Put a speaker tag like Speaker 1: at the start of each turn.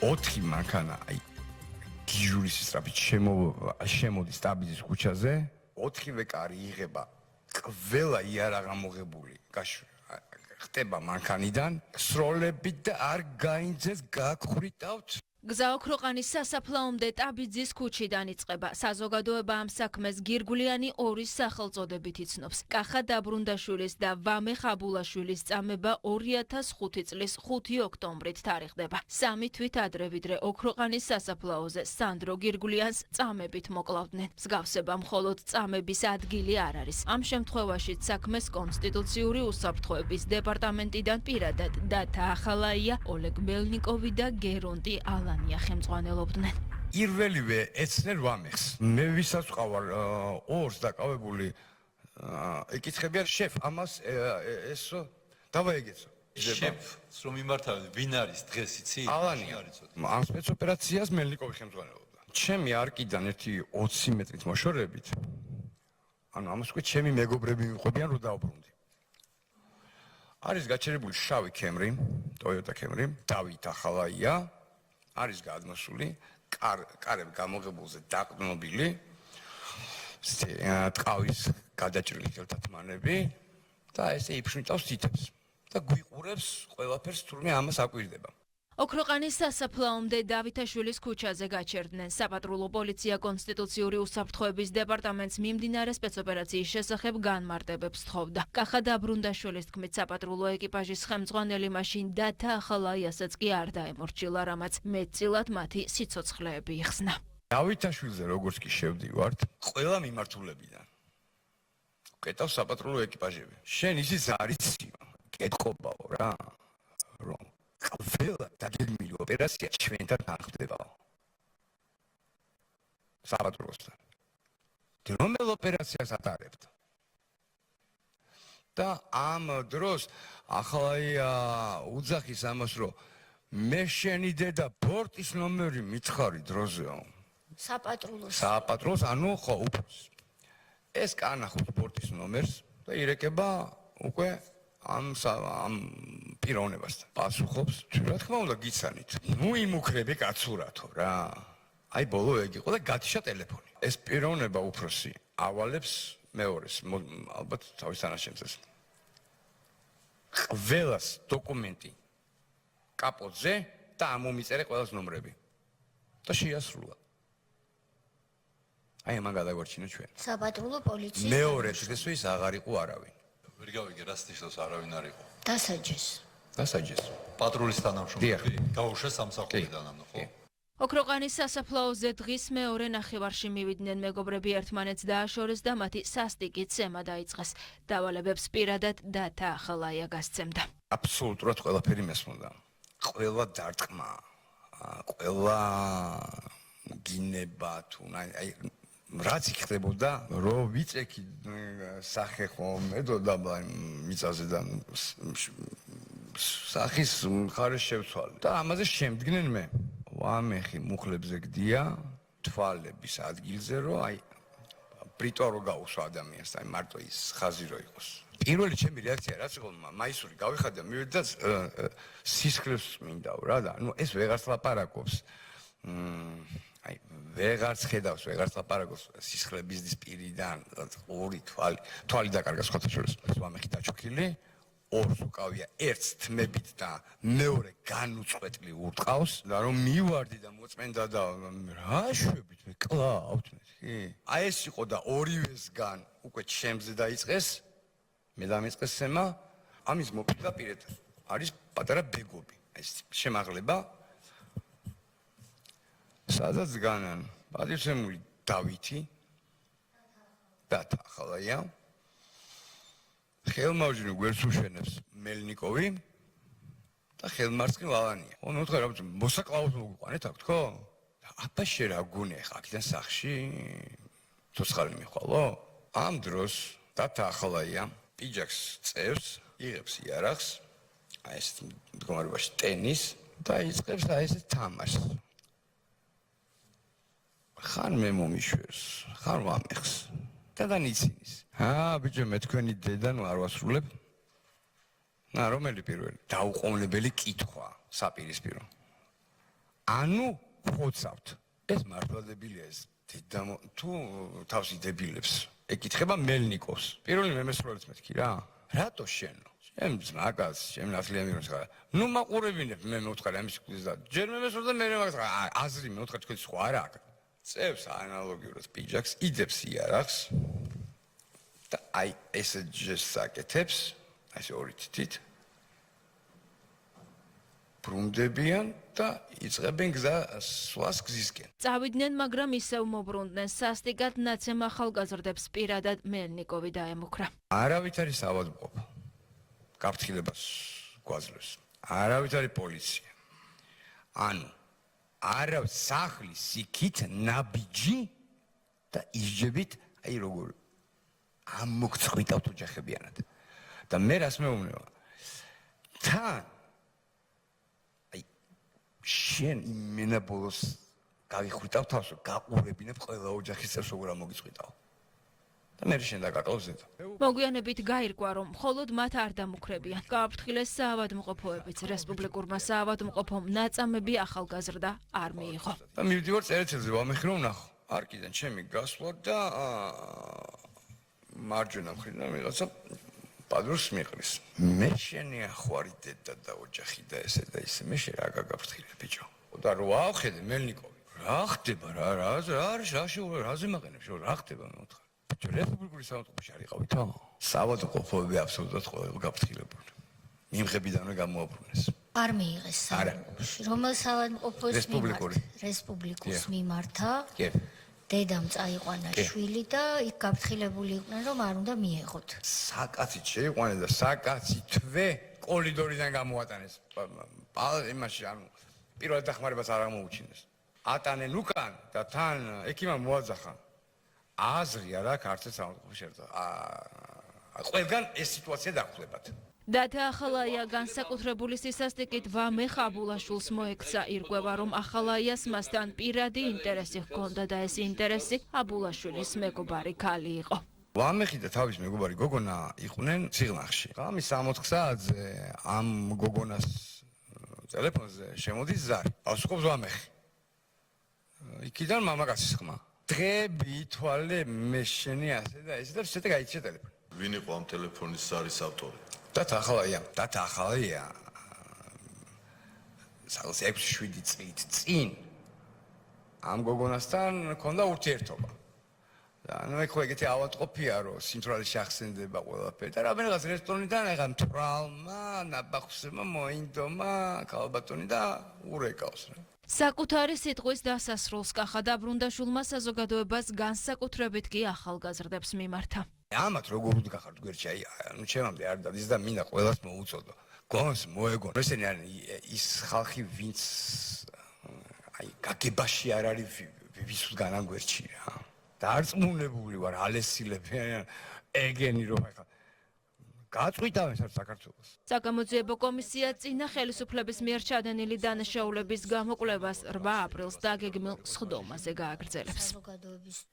Speaker 1: 4 მანქანა აი გიჟურის სწრაფით შემოდის ტაბიძის ქუჩაზე 4-ვე კარი იღება ყველა იარაღამოღებული ხტება მანქანიდან სროლებით და არ გაინძეს გაგხრიტავთ
Speaker 2: გზა ოქროყანის სასაფლაომდე ტაბიძის ქუჩიდან იწყება. საზოგადოება ამ საქმეს გირგვლიანი ორის სახელწოდებით იცნობს. კახა დაბრუნდაშვილის და ვამე ხაბულაშვილის წამება 2005 წლის 5 ოქტომბრით თარიღდება. 3 თვით ადრე ვიდრე ოქროყანის სასაფლაოზე სანდრო გირგვლიანს წამებით მოკლავდნენ. მსგავსება მხოლოდ წამების ადგილი არ არის. ამ შემთხვევაშიც საქმეს კონსტიტუციური უსაფრთხოების დეპარტამენტიდან პირადად დათა ახალაია, ოლეგ მელნიკოვი და გერონტი ალანია ხელმძღვანელობდნენ.
Speaker 1: პირველივე ეცნერ ვამეხს. მე ვისაც ვყავარ ორს დაკავებული ეკითხებიან შეფ ამას ესო დავაეგეცო.
Speaker 3: შეფს რომ იმართავდი ვინ არის დღეს იცი?
Speaker 1: ალანია. ამ სპეცოპერაციას მელნიკოვი ხელმძღვანელობდა. ჩემი არკიდან 20 მეტრით მოშორებით. ანუ ამას უკვე ჩემი მეგობრები მიყვებიან რომ დავბრუნდი. არის გაჩერებული შავი Camry, Toyota Camry, დავით ახალაია. არის გადმოსული კარები გამოღებულზე დაყრდნობილი ტყავის გადაჭრილი ხელთათმანები და ესე იფშნიტავს თითებს და გვიყურებს ყველაფერს თურმე ამას აკვირდება.
Speaker 2: ოქროყანის სასაფლაომდე დავითაშვილის ქუჩაზე გაჩერდნენ. საპატრულო პოლიცია კონსტიტუციური უსაფრთხოების დეპარტამენტს მიმდინარე სპეცოპერაციის შესახებ განმარტებებს თხოვდა. კახა დაბრუნდაშვილის თქმით, საპატრულო ეკიპაჟის ხელმძღვანელი მაშინ დათა ახალაიასაც კი არ დაემორჩილა, რამაც მეტწილად მათი სიცოცხლეები იხსნა.
Speaker 1: დავითაშვილზე როგორც კი შევდივართ, ყველა მიმართულებიდან კეთავს საპატრულო ეკიპაჟები. შენ ისიც არის კეთყოფაო რა, რომ ყველა დაგეგმილი ოპერაცია ჩვენთან არ ხდებაო. საპატრულოსთან. რომელ ოპერაციას ატარებთ? და ამ დროს ახალაია უძახის ამას, რომ მე შენი დედა ბორტის ნომერი მითხარი დროზეო. საპატრულოს, ანუ ხო უფროს. ეს კანახობს ბორტის ნომერს და ირეკება უკვე ამ პიროვნებასთან პასუხობს. რა თქმა უნდა გიცანით. ნუ იმუქრები კაცურათო რა. აი ბოლო ეგ იყო და გათიშა ტელეფონი. ეს პიროვნება უფროსი ავალებს მეორეს, ალბათ თავის თანაშემწეს. ყველას დოკუმენტი კაპოტზე და ამომიწერე ყველას ნომრები. და შეასრულა. აი ამან გადაგვარჩინა ჩვენ.
Speaker 4: საპატრულო პოლიციის
Speaker 1: მეორე დღესვე ის აღარ იყო არავინ.
Speaker 3: ვერ გავიგე რა სტიშოს არავინ არ იყო.
Speaker 1: დასაჯეს.
Speaker 3: პატრულის თანამშრომლები გაუშვა სამსახურიდან ანუ ხო?
Speaker 2: ოქროყანის სასაფლაოზე დღის მეორე ნახევარში მივიდნენ მეგობრები ერთმანეთს დააშორეს და მათი სასტიკით ცემა დაიწყეს. დავალებებს პირადად დათა ახალაია გასცემდა.
Speaker 1: აბსოლუტურად ყველაფერი მესმოდა. ყველა დარტყმა, ყველა გინება თუ აი რაც იქნებოდა, რომ ვიწექი სახე ხომ მედოდა მიწაზე და სახის მხარეს შევცვალე. და ამაზე შემდგნენ მე. ვამეხი მუხლებზე გდია, თვალების ადგილზე, რომ აი ბრიტო რო გაუსვა ადამიანს, აი მარტო ის ხაზი რო იყოს. პირველი ჩემი რეაქცია რაც იყო, მაისური გავიხადე, მივედი და სისხლებს მინდავ რა და ნუ ეს ვეღარც ლაპარაკობს. აი ვეღარც ხედავს, ვეღარც ლაპარაკობს სისხლების პირიდან, ორი თვალი დაკარგა სხვათა შორის. ვამეხი დაჩოქილი, ორს უკავია ერთს თმებით და მეორე განუწყვეტლი ურტყავს და რომ მივარდი და მოწმენდა და რა შვებით მე კლავთ მე. აი ეს იყო და ორივესგან უკვე ჩემზე დაიწყეს, მე დამიწყეს სემა, ამის მოპირდაპირედ არის პატარა ბეგობი. ეს შემაღლება სადაც განან პატივცემული დავითი დათა ახალაია ხელმარჯვნივ გვერდს უშენებს მელნიკოვი და ხელმარცხნივ ალანია. ხო, ნუ თქვა რა მოსაკლაუს მოგვიყვანეთ აქ თქო? აბა შე რა გუნე ხა აქედან სახში ცოცხალი მიხვალო? ამ დროს დათა ახალაია პიჯაკს წევს, იღებს იარაღს, აი ეს მდგომარეობაში ტენის და იწყებს აი ეს თამაშს. ხან მე მომიშვერს, ხან ვამეხს და დანიცინის. ბიჭო მე თქვენი დედა ნუ არ ვასრულებ. რომელი პირველი? დაუყოვნებელი კითხვა საპირისპირო. ანუ ხოცავთ. ეს მართლა დებილია ეს თუ თავსი დებილებს. ეკითხება მელნიკოვს. პირველი მემესვრელიც მეთქი რა. რატო შენო? შენ მაგას, შენ ნაცლიამიროს ხარ. ნუ მაყურებინებ მე მოვთხარ ამის კვიზს და ჯერ მემესვრელ და მე მაგას აზრი მოვთხარ თქვენ სხვა არა აქვს. წევს ანალოგიურად პიჯაკს, იდებს იარაღს და აი ესე ჯესტს აკეთებს, აი ორი თითით ბრუნდებიან და იწყებენ გზა სხვას გზისკენ.
Speaker 2: წავიდნენ, მაგრამ ისევ მობრუნდნენ. სასტიკად ნაცემ ახალგაზრდებს პირადად მელნიკოვი დაემუქრა.
Speaker 1: არავით არის ავადმყოფა. გაფრთხილებას გვაძლევს. არავით არის პოლიცია. ანუ არავის სახლის იქით ნაბიჯი და ისჯებით, აი როგორ ამოგწყვიტავთ ოჯახებიანად. და მე რას მეუბნება? თან შენ იმენა ბოლოს გავიხვიტავ თავს, გაყურებინებ ყველა ოჯახის წევრს როგორ ამოგიწყვიტავ. და მე შენ დაგაკლავზეთ.
Speaker 2: მოგვიანებით გაირკვა, რომ მხოლოდ მათ არ დამუქრებიან. გააფრთხილეს საავადმყოფოებიც. რესპუბლიკურმა საავადმყოფომ ნაწამები ახალგაზრდა არ მიიღო.
Speaker 1: და მივდივარ წერეთელზე ვამეხი რომ ნახო. არკიდან ჩემი გასვლა და მარჯვენა მხრიდან ვიღაცა პადროს მიყრის. მე შენი ახვარი დედა და ოჯახი და ესე და ისე მე შენ რა გაგაფრთხილე ბიჭო. და რო ავხედე მელნიკოვი. რა ხდება რაზე მაყენებ შო რა ხდება მე ვთქვა. რესპუბლიკური საავადმყოფოში არ იყავითო? საავადმყოფოები აბსოლუტურად ყველა გაფრთხილებული. მიმღებიდანვე გამოაბრუნეს.
Speaker 4: არ მიიღეს საავადმყოფოში. რომელ საავადმყოფოს
Speaker 1: რესპუბლიკური.
Speaker 4: რესპუბლიკოს მიმართა.
Speaker 1: კი.
Speaker 4: დედამ წაიყვანა შვილი და იქ გაფრთხილებული იყვნენ, რომ არ უნდა მიეღოთ.
Speaker 1: საკაცით შეიყვანეს და საკაცითვე კორიდორიდან გამოატანეს. იმაში ანუ პირველ დახმარებას არ აღმოუჩინეს. ატანენ უკან და თან ექიმამ მოაძახა. აზრი არ აქვს არც ერთ საავადმყოფოში შეერთა. ყველგან ეს სიტუაცია დახვდებათ.
Speaker 2: დათა ახალაია განსაკუთრებული სისასტიკით ვამე ხაბულაშვილს მოექცა. ირკვევა, რომ ახალაიას მასთან პირადი ინტერესი ჰქონდა და ეს ინტერესი აბულაშვილის მეგობარი ქალი იყო.
Speaker 1: ვამეხი და თავის მეგობარი გოგონა იყვნენ ციღლახში. ღამის 4 საათზე ამ გოგონას ტელეფონზე შემოდის ზარი. ასუქობს ვამეხი. იქიდან მამაკაცის ხმა. დღეები თვალე მე შენი ასე და ესე და შეტე გაიჩე ტელეფონი.
Speaker 5: ვინ იყო ამ ტელეფონის ზარის ავტორი?
Speaker 1: დათა ახალაია საღალს 6-7 წლით წინ ამ გოგონასთან ჰქონდა ურთიერთობა. და ნუ ეხლა ეგეთი ავადმყოფია რომ სიმწვრალეში ახსენდება ყველაფერი და რამენიღაც რესტორნიდან ეხა მთვრალმა ნაბახურმა მოინდომა ქალბატონი და ურეკავს რა.
Speaker 2: საკუთარი სიტყვის დასასრულს კახა დაბრუნდაშვილმა საზოგადოებას განსაკუთრებით კი ახალგაზრდებს მიმართა.
Speaker 1: ამათ როგორ უდგახართ გვერდში აი ნუ ჩემამდე არ დადის და მინდა ყველას მოუწოდო. გონს მოეგონ. ესენი არის ის ხალხი ვინც აი გაგებაში არ არის ვისგან ამ გვერდში რა. დარწმუნებული ვარ ალესილებიან ეგენი რომ ახლა გაწყვიტავენ საქართველოს.
Speaker 2: საგამოძიებო კომისია წინა ხელისუფლების მიერ ჩადენილი დანაშაულების გამოკვლევას 8 აპრილს დაგეგმილ სხდომაზე გააგრძელებს.
Speaker 4: საზოგადოების